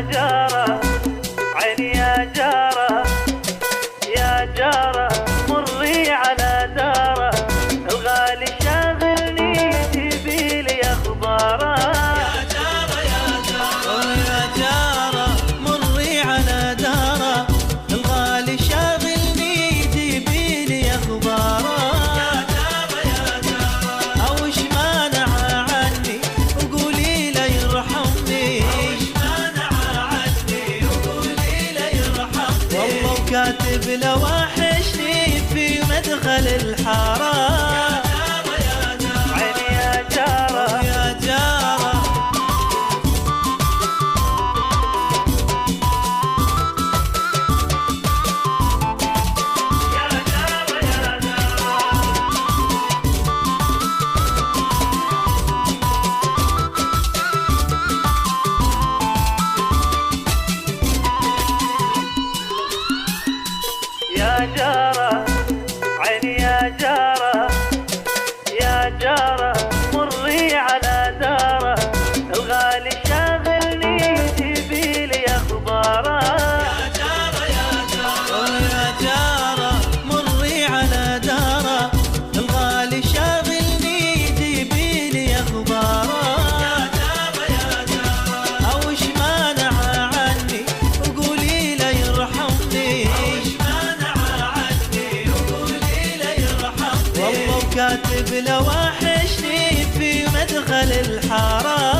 جارة عيني يا جارة يا جارة مري على دارة الغالي شاغلني تبيلي اخباره يا جارة يا جارة يا جارة مري على دارة الغالي شاغلني تبيلي اخباره يا جارة يا جارة اوش مانع عني وقولي له يرحمني اوش مانع عني وقولي له يرحمني والله وكاتب له وحشني في مدخل الحارة عيني يا جارة يا جارة يا جارة عيني يا جارة يا جارة مري على دارة الغالي شاغلني تبيلي اخباره يا جارة يا جارة يا جارة مري على دارة الغالي شاغلني تبيلي اخباره يا جارة يا جارة اوش مانع عني وقولي له يرحمني اوش مانع عني وقولي له يرحمني والله وكاتب له وحشني في مدخل الحارة